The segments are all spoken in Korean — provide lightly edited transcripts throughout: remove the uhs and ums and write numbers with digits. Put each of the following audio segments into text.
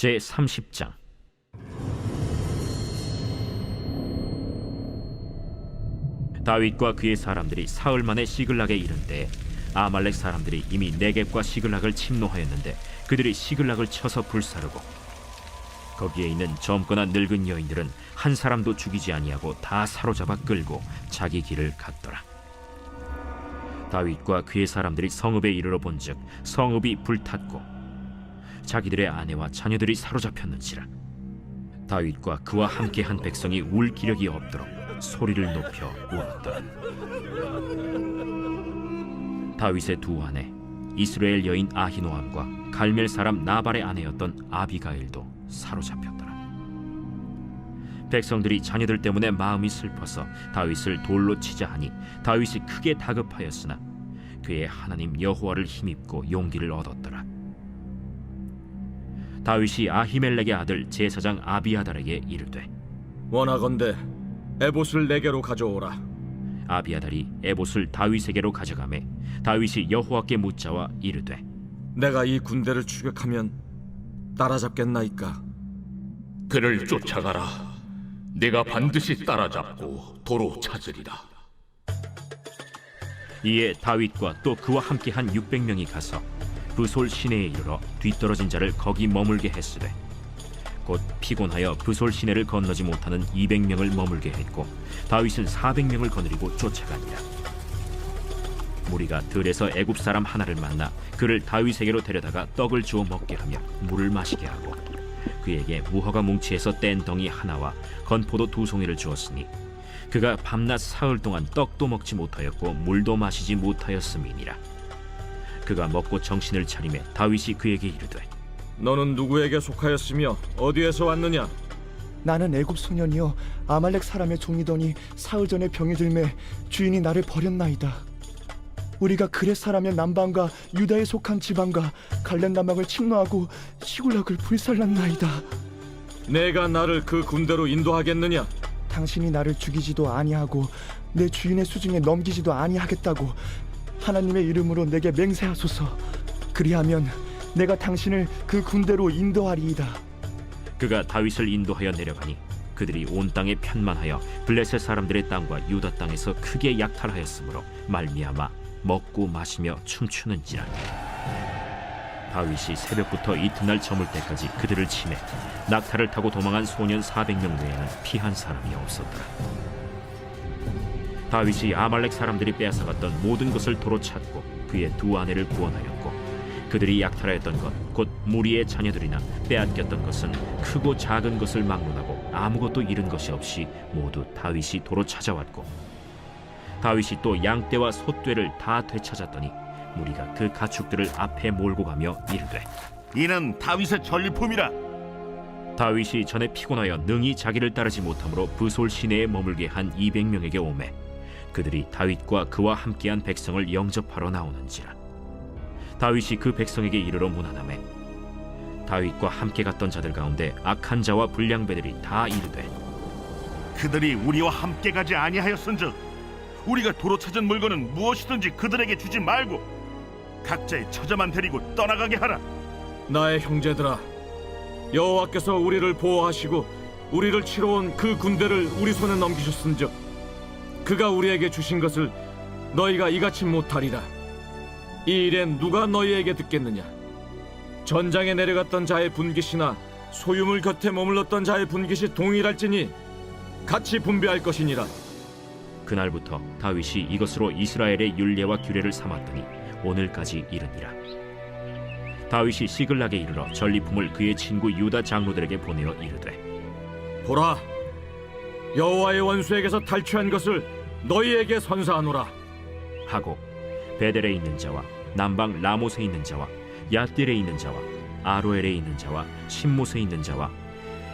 제30장. 다윗과 그의 사람들이 사흘 만에 시글락에 이른 때에 아말렉 사람들이 이미 네겝과 시글락을 침노하였는데 그들이 시글락을 쳐서 불사르고 거기에 있는 젊거나 늙은 여인들은 한 사람도 죽이지 아니하고 다 사로잡아 끌고 자기 길을 갔더라. 다윗과 그의 사람들이 성읍에 이르러 본즉 성읍이 불탔고 자기들의 아내와 자녀들이 사로잡혔는지라. 다윗과 그와 함께한 백성이 울 기력이 없도록 소리를 높여 울었더라. 다윗의 두 아내 이스라엘 여인 아히노암과 갈멜 사람 나발의 아내였던 아비가일도 사로잡혔더라. 백성들이 자녀들 때문에 마음이 슬퍼서 다윗을 돌로 치자 하니 다윗이 크게 다급하였으나 그의 하나님 여호와를 힘입고 용기를 얻었더라. 다윗이 아히멜렉의 아들 제사장 아비아달에게 이르되 원하건대 에봇을 내게로 가져오라. 아비아달이 에봇을 다윗에게로 가져가매 다윗이 여호와께 묻자와 이르되 내가 이 군대를 추격하면 따라잡겠나이까? 그를 쫓아가라. 내가 반드시 따라잡고 도로 찾으리라. 이에 다윗과 또 그와 함께한 600명이 가서 브솔 시내에 이르러 뒤떨어진 자를 거기 머물게 했으되 곧 피곤하여 브솔 시내를 건너지 못하는 200명을 머물게 했고 다윗은 400명을 거느리고 쫓아가니라. 무리가 들에서 애굽 사람 하나를 만나 그를 다윗에게로 데려다가 떡을 주어 먹게 하며 물을 마시게 하고 그에게 무화과 뭉치에서 뗀 덩이 하나와 건포도 2송이를 주었으니 그가 밤낮 사흘 동안 떡도 먹지 못하였고 물도 마시지 못하였음이니라. 그가 먹고 정신을 차리매 다윗이 그에게 이르되 너는 누구에게 속하였으며 어디에서 왔느냐? 나는 애굽 소년이여 아말렉 사람의 종이더니 사흘 전에 병이 들매 주인이 나를 버렸나이다. 우리가 그렛 사람의 남방과 유다에 속한 지방과 갈렙 남방을 침노하고 시굴락을 불살랐나이다. 내가 나를 그 군대로 인도하겠느냐? 당신이 나를 죽이지도 아니하고 내 주인의 수중에 넘기지도 아니하겠다고 하나님의 이름으로 내게 맹세하소서. 그리하면 내가 당신을 그 군대로 인도하리이다. 그가 다윗을 인도하여 내려가니 그들이 온 땅에 편만하여 블레셋 사람들의 땅과 유다 땅에서 크게 약탈하였으므로 말미암아 먹고 마시며 춤추는지라. 다윗이 새벽부터 이튿날 저물 때까지 그들을 치매 낙타를 타고 도망한 소년 400명 외에는 피한 사람이 없었더라. 다윗이 아말렉 사람들이 빼앗아갔던 모든 것을 도로 찾고 그의 두 아내를 구원하였고 그들이 약탈하였던 것 곧 무리의 자녀들이나 빼앗겼던 것은 크고 작은 것을 막론하고 아무것도 잃은 것이 없이 모두 다윗이 도로 찾아왔고 다윗이 또 양떼와 소떼를 다 되찾았더니 무리가 그 가축들을 앞에 몰고 가며 이르되 이는 다윗의 전리품이라. 다윗이 전에 피곤하여 능히 자기를 따르지 못하므로 브솔 시내에 머물게 한 200명에게 오매 그들이 다윗과 그와 함께한 백성을 영접하러 나오는지라. 다윗이 그 백성에게 이르러 문안하매 다윗과 함께 갔던 자들 가운데 악한 자와 불량배들이 다 이르되 그들이 우리와 함께 가지 아니하였은즉 우리가 도로 찾은 물건은 무엇이든지 그들에게 주지 말고 각자의 처자만 데리고 떠나가게 하라. 나의 형제들아, 여호와께서 우리를 보호하시고 우리를 치러 온 그 군대를 우리 손에 넘기셨은즉 그가 우리에게 주신 것을 너희가 이같이 못하리라. 이 일엔 누가 너희에게 듣겠느냐? 전장에 내려갔던 자의 분깃이나 소유물 곁에 머물렀던 자의 분깃이 동일할지니 같이 분배할 것이니라. 그날부터 다윗이 이것으로 이스라엘의 율례와 규례를 삼았더니 오늘까지 이르니라. 다윗이 시글락에 이르러 전리품을 그의 친구 유다 장로들에게 보내어 이르되 보라, 여호와의 원수에게서 탈취한 것을 너희에게 선사하노라 하고 베델에 있는 자와 남방 라못에 있는 자와 얏딜에 있는 자와 아로엘에 있는 자와 신못에 있는 자와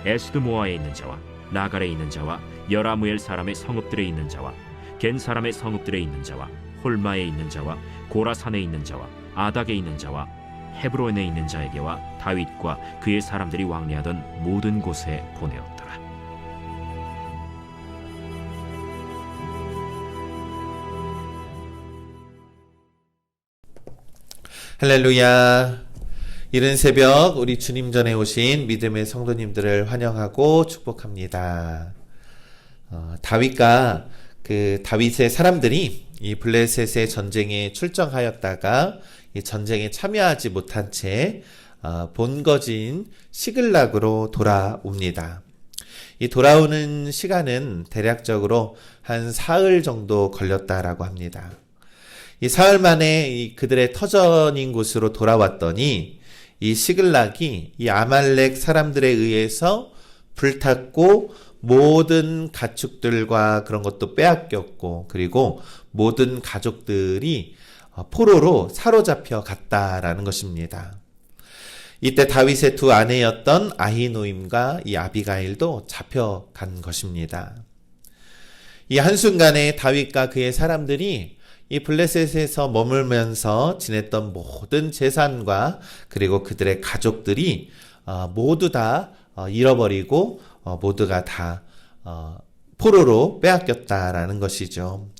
에스드모아에 있는 자와 나갈에 있는 자와 여라무엘 사람의 성읍들에 있는 자와 겐 사람의 성읍들에 있는 자와 홀마에 있는 자와 고라산에 있는 자와 아닥에 있는 자와 헤브론에 있는 자에게와 다윗과 그의 사람들이 왕래하던 모든 곳에 보내었더라. 할렐루야. 이른 새벽 우리 주님 전에 오신 믿음의 성도님들을 환영하고 축복합니다. 다윗과 그 다윗의 사람들이 이 블레셋의 전쟁에 출정하였다가 이 전쟁에 참여하지 못한 채 본거지인 시글락으로 돌아옵니다. 이 돌아오는 시간은 대략적으로 한 사흘 정도 걸렸다라고 합니다. 이 사흘 만에 이 그들의 터전인 곳으로 돌아왔더니 이 시글락이 이 아말렉 사람들에 의해서 불탔고 모든 가축들과 그런 것도 빼앗겼고 그리고 모든 가족들이 포로로 사로잡혀 갔다라는 것입니다. 이때 다윗의 두 아내였던 아히노임과 이 아비가일도 잡혀간 것입니다. 이 한순간에 다윗과 그의 사람들이 이 블레셋에서 머물면서 지냈던 모든 재산과 그리고 그들의 가족들이 모두 다 잃어버리고 모두가 다 포로로 빼앗겼다라는 것이죠.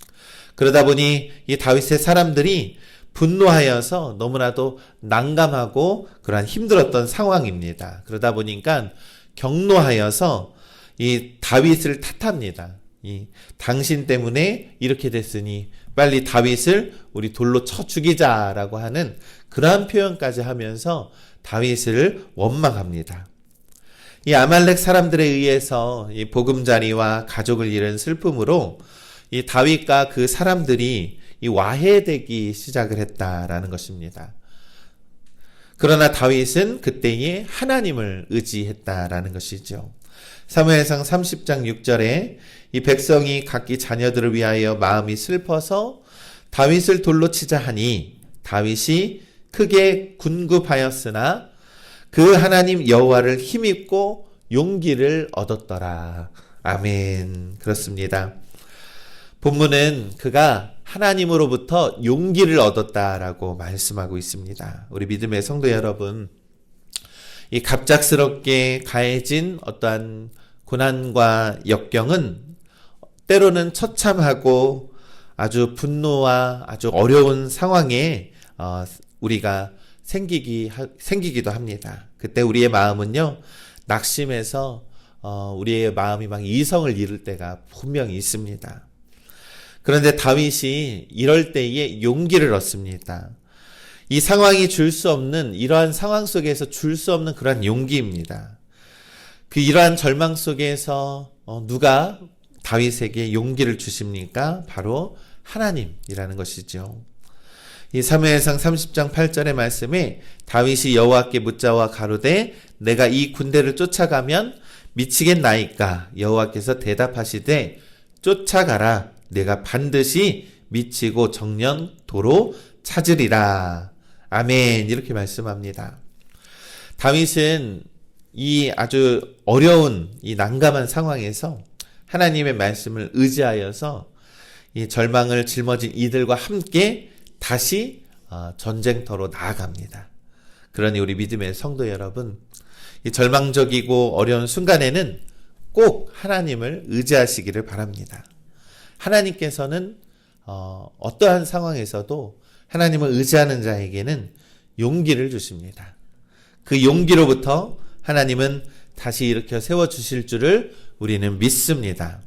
그러다 보니 이 다윗의 사람들이 분노하여서 너무나도 난감하고 그러한 힘들었던 상황입니다. 그러다 보니까 경노하여서 이 다윗을 탓합니다. 이 당신 때문에 이렇게 됐으니 빨리 다윗을 우리 돌로 쳐 죽이자라고 하는 그러한 표현까지 하면서 다윗을 원망합니다. 이 아말렉 사람들에 의해서 이 보금자리와 가족을 잃은 슬픔으로 이 다윗과 그 사람들이 이 와해되기 시작을 했다라는 것입니다. 그러나 다윗은 그때에 하나님을 의지했다라는 것이죠. 사무엘상 30장 6절에 이 백성이 각기 자녀들을 위하여 마음이 슬퍼서 다윗을 돌로 치자 하니 다윗이 크게 군굽하였으나 그 하나님 여호와를 힘입고 용기를 얻었더라. 아멘. 그렇습니다. 본문은 그가 하나님으로부터 용기를 얻었다라고 말씀하고 있습니다. 우리 믿음의 성도 여러분, 이 갑작스럽게 가해진 어떠한 고난과 역경은 때로는 처참하고 아주 분노와 아주 어려운 상황에 우리가 생기기도 합니다. 그때 우리의 마음은요, 낙심해서 우리의 마음이 막 이성을 잃을 때가 분명히 있습니다. 그런데 다윗이 이럴 때에 용기를 얻습니다. 이 상황이 줄 수 없는, 이러한 상황 속에서 줄 수 없는 그러한 용기입니다. 이러한 절망 속에서 누가 다윗에게 용기를 주십니까? 바로 하나님이라는 것이죠. 이 사무엘상 30장 8절의 말씀에 다윗이 여호와께 묻자와 가로되 내가 이 군대를 쫓아가면 미치겠나이까? 여호와께서 대답하시되 쫓아가라. 내가 반드시 미치고 정녕 도로 찾으리라. 아멘. 이렇게 말씀합니다. 다윗은 이 아주 어려운 이 난감한 상황에서 하나님의 말씀을 의지하여서 이 절망을 짊어진 이들과 함께 다시 전쟁터로 나아갑니다. 그러니 우리 믿음의 성도 여러분, 이 절망적이고 어려운 순간에는 꼭 하나님을 의지하시기를 바랍니다. 하나님께서는 어떠한 상황에서도 하나님을 의지하는 자에게는 용기를 주십니다. 그 용기로부터 하나님은 다시 일으켜 세워주실 줄을 우리는 믿습니다.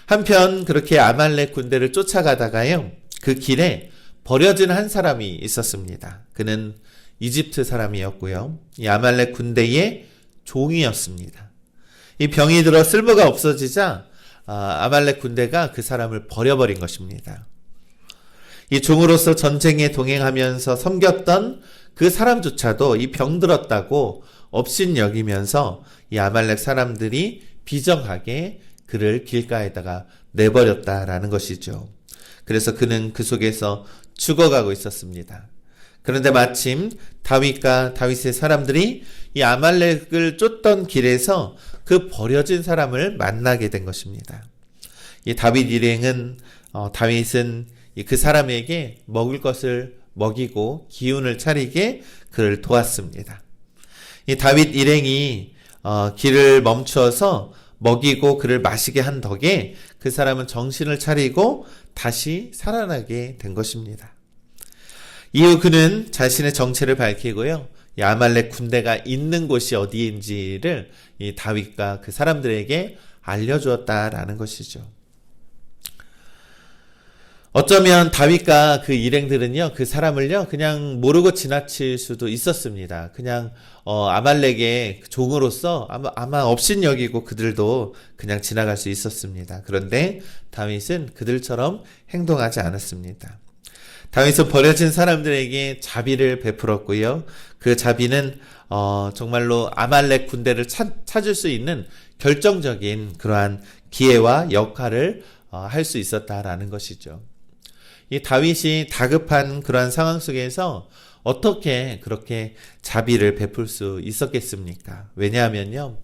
한편 그렇게 아말렉 군대를 쫓아가다가요, 그 길에 버려진 한 사람이 있었습니다. 그는 이집트 사람이었고요. 이 아말렉 군대의 종이었습니다. 이 병이 들어 쓸모가 없어지자 아말렉 군대가 그 사람을 버려버린 것입니다. 이 종으로서 전쟁에 동행하면서 섬겼던 그 사람조차도 이 병들었다고 업신여기면서 이 아말렉 사람들이 비정하게 그를 길가에다가 내버렸다라는 것이죠. 그래서 그는 그 속에서 죽어가고 있었습니다. 그런데 마침 다윗과 다윗의 사람들이 이 아말렉을 쫓던 길에서 그 버려진 사람을 만나게 된 것입니다. 이 다윗 일행은 다윗은 그 사람에게 먹을 것을 먹이고 기운을 차리게 그를 도왔습니다. 이 다윗 일행이 길을 멈추어서 먹이고 그를 마시게 한 덕에 그 사람은 정신을 차리고 다시 살아나게 된 것입니다. 이후 그는 자신의 정체를 밝히고요, 이 아말렉 군대가 있는 곳이 어디인지를 이 다윗과 그 사람들에게 알려주었다라는 것이죠. 어쩌면 다윗과 그 일행들은요, 그 사람을요, 그냥 모르고 지나칠 수도 있었습니다. 그냥, 아말렉의 종으로서 아마 업신여기고 그들도 그냥 지나갈 수 있었습니다. 그런데 다윗은 그들처럼 행동하지 않았습니다. 다윗은 버려진 사람들에게 자비를 베풀었고요. 그 자비는, 정말로 아말렉 군대를 찾을 수 있는 결정적인 그러한 기회와 역할을 할 수 있었다라는 것이죠. 이 다윗이 다급한 그러한 상황 속에서 어떻게 그렇게 자비를 베풀 수 있었겠습니까? 왜냐하면요,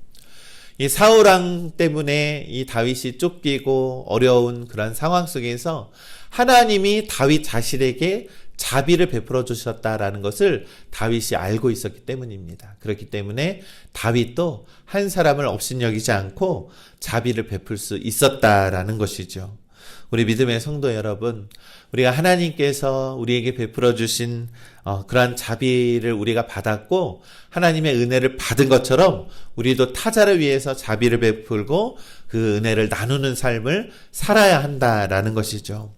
이 사울 왕 때문에 이 다윗이 쫓기고 어려운 그러한 상황 속에서 하나님이 다윗 자신에게 자비를 베풀어 주셨다라는 것을 다윗이 알고 있었기 때문입니다. 그렇기 때문에 다윗도 한 사람을 업신여기지 않고 자비를 베풀 수 있었다라는 것이죠. 우리 믿음의 성도 여러분, 우리가 하나님께서 우리에게 베풀어 주신 그러한 자비를 우리가 받았고 하나님의 은혜를 받은 것처럼 우리도 타자를 위해서 자비를 베풀고 그 은혜를 나누는 삶을 살아야 한다라는 것이죠.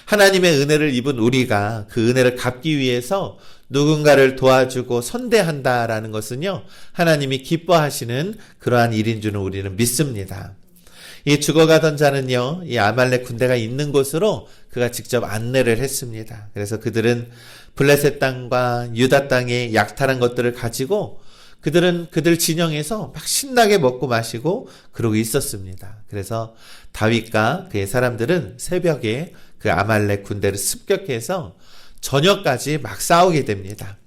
하나님의 은혜를 입은 우리가 그 은혜를 갚기 위해서 누군가를 도와주고 선대한다라는 것은요, 하나님이 기뻐하시는 그러한 일인 줄은 우리는 믿습니다. 이 죽어가던 자는요, 이 아말렉 군대가 있는 곳으로 그가 직접 안내를 했습니다. 그래서 그들은 블레셋 땅과 유다 땅에 약탈한 것들을 가지고 그들은 그들 진영에서 막 신나게 먹고 마시고 그러고 있었습니다. 그래서 다윗과 그의 사람들은 새벽에 그 아말렉 군대를 습격해서 저녁까지 막 싸우게 됩니다.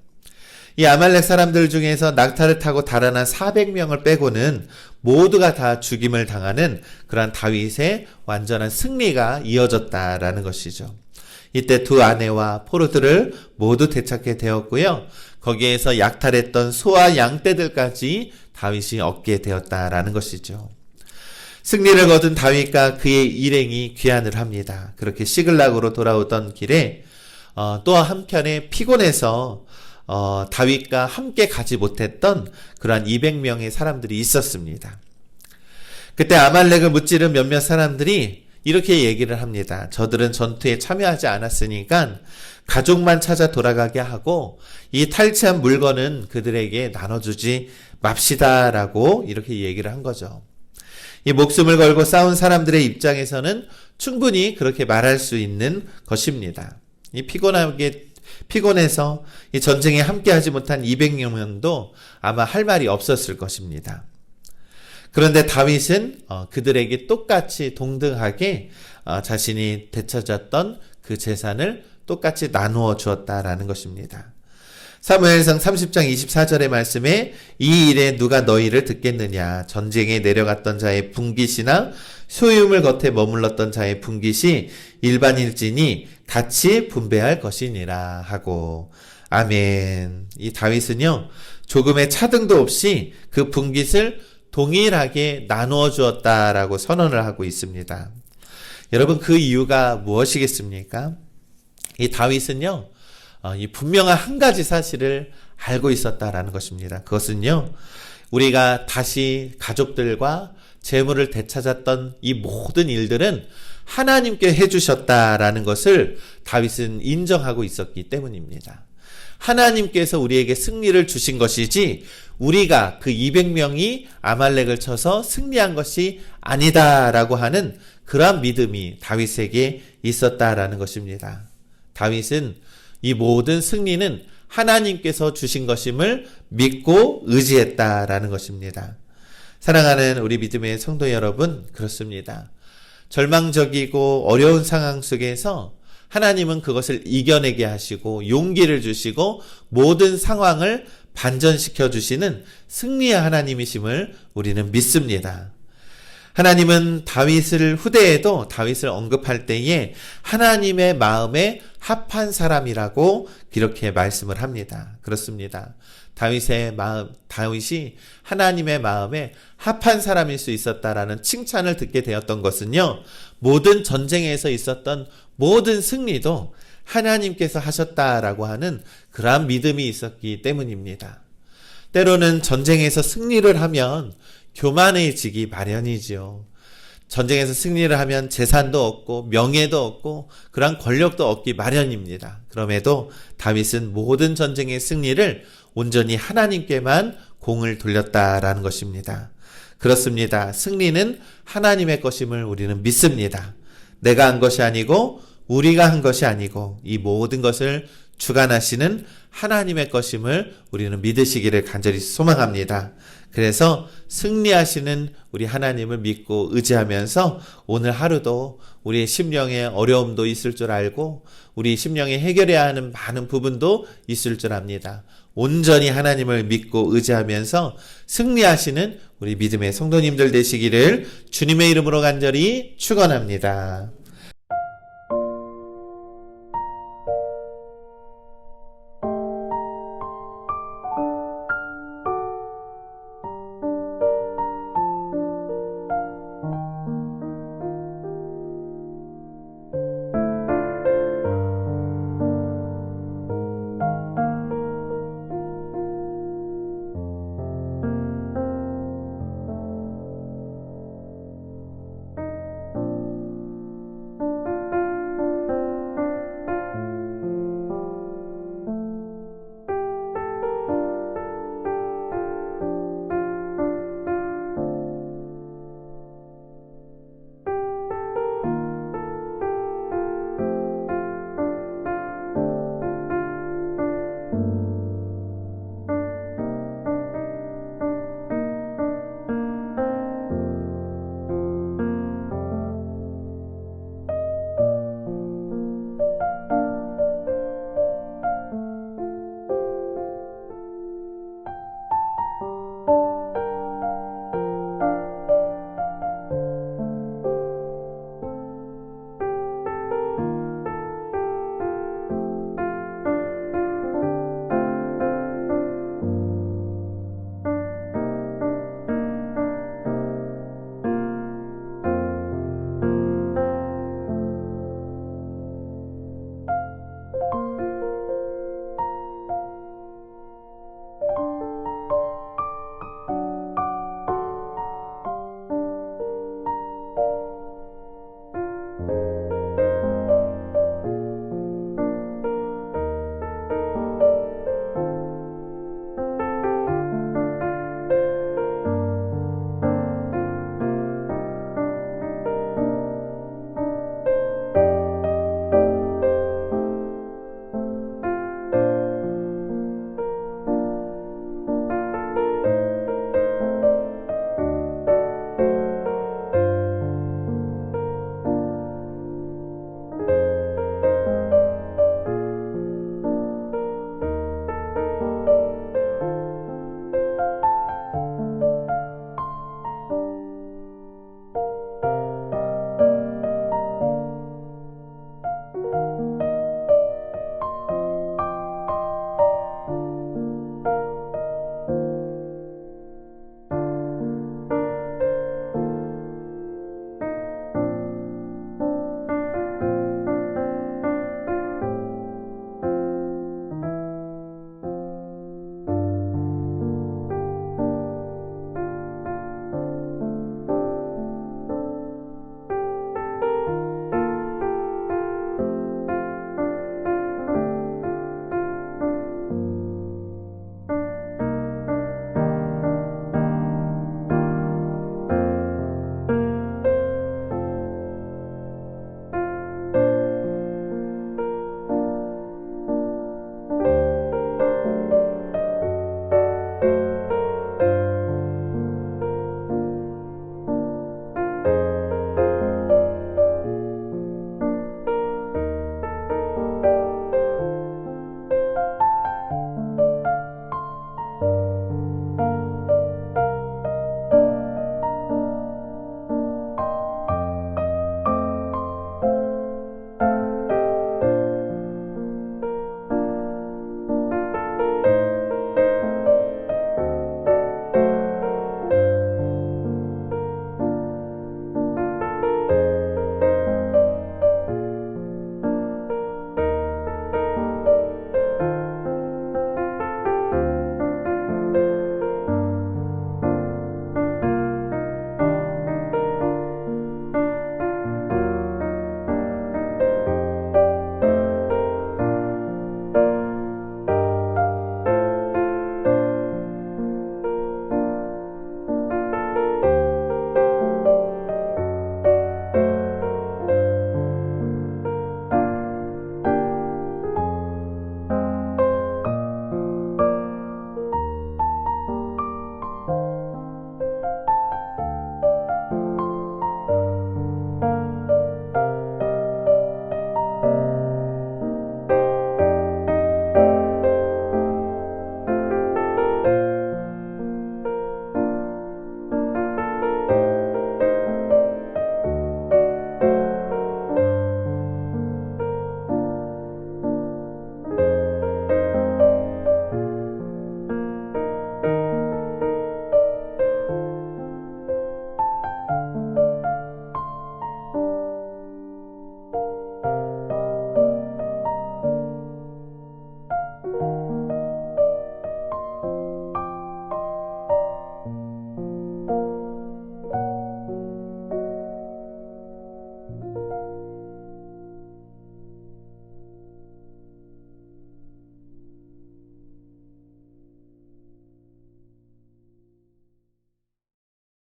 이 아말렉 사람들 중에서 낙타를 타고 달아난 400명을 빼고는 모두가 다 죽임을 당하는 그러한 다윗의 완전한 승리가 이어졌다라는 것이죠. 이때 두 아내와 포로들을 모두 되찾게 되었고요. 거기에서 약탈했던 소와 양떼들까지 다윗이 얻게 되었다라는 것이죠. 승리를 거둔 다윗과 그의 일행이 귀환을 합니다. 그렇게 시글락으로 돌아오던 길에 또 한편에 피곤해서 다윗과 함께 가지 못했던 그러한 200명의 사람들이 있었습니다. 그때 아말렉을 무찌른 몇몇 사람들이 이렇게 얘기를 합니다. 저들은 전투에 참여하지 않았으니까 가족만 찾아 돌아가게 하고 이 탈취한 물건은 그들에게 나눠주지 맙시다라고 이렇게 얘기를 한 거죠. 이 목숨을 걸고 싸운 사람들의 입장에서는 충분히 그렇게 말할 수 있는 것입니다. 이 피곤해서 이 전쟁에 함께하지 못한 200여 명도 아마 할 말이 없었을 것입니다. 그런데 다윗은 그들에게 똑같이 동등하게 자신이 되찾았던 그 재산을 똑같이 나누어 주었다라는 것입니다. 사무엘상 30장 24절의 말씀에 이 일에 누가 너희를 듣겠느냐, 전쟁에 내려갔던 자의 분깃이나 소유물 겉에 머물렀던 자의 분깃이 일반일진이 같이 분배할 것이니라 하고, 아멘. 이 다윗은요, 조금의 차등도 없이 그 분깃을 동일하게 나누어 주었다라고 선언을 하고 있습니다. 여러분, 그 이유가 무엇이겠습니까? 이 다윗은요, 이 분명한 한 가지 사실을 알고 있었다라는 것입니다. 그것은요, 우리가 다시 가족들과 재물을 되찾았던 이 모든 일들은 하나님께 해주셨다라는 것을 다윗은 인정하고 있었기 때문입니다. 하나님께서 우리에게 승리를 주신 것이지 우리가 그 200명이 아말렉을 쳐서 승리한 것이 아니다라고 하는 그러한 믿음이 다윗에게 있었다라는 것입니다. 다윗은 이 모든 승리는 하나님께서 주신 것임을 믿고 의지했다라는 것입니다. 사랑하는 우리 믿음의 성도 여러분, 그렇습니다. 절망적이고 어려운 상황 속에서 하나님은 그것을 이겨내게 하시고 용기를 주시고 모든 상황을 반전시켜 주시는 승리의 하나님이심을 우리는 믿습니다. 하나님은 다윗을 후대에도 다윗을 언급할 때에 하나님의 마음에 합한 사람이라고 이렇게 말씀을 합니다. 그렇습니다. 다윗이 하나님의 마음에 합한 사람일 수 있었다라는 칭찬을 듣게 되었던 것은요, 모든 전쟁에서 있었던 모든 승리도 하나님께서 하셨다라고 하는 그러한 믿음이 있었기 때문입니다. 때로는 전쟁에서 승리를 하면 교만해지기 마련이지요. 전쟁에서 승리를 하면 재산도 얻고 명예도 얻고 그러한 권력도 얻기 마련입니다. 그럼에도 다윗은 모든 전쟁의 승리를 온전히 하나님께만 공을 돌렸다라는 것입니다. 그렇습니다. 승리는 하나님의 것임을 우리는 믿습니다. 내가 한 것이 아니고 우리가 한 것이 아니고 이 모든 것을 주관하시는 하나님의 것임을 우리는 믿으시기를 간절히 소망합니다. 그래서 승리하시는 우리 하나님을 믿고 의지하면서 오늘 하루도 우리의 심령에 어려움도 있을 줄 알고 우리 심령에 해결해야 하는 많은 부분도 있을 줄 압니다. 온전히 하나님을 믿고 의지하면서 승리하시는 우리 믿음의 성도님들 되시기를 주님의 이름으로 간절히 축원합니다.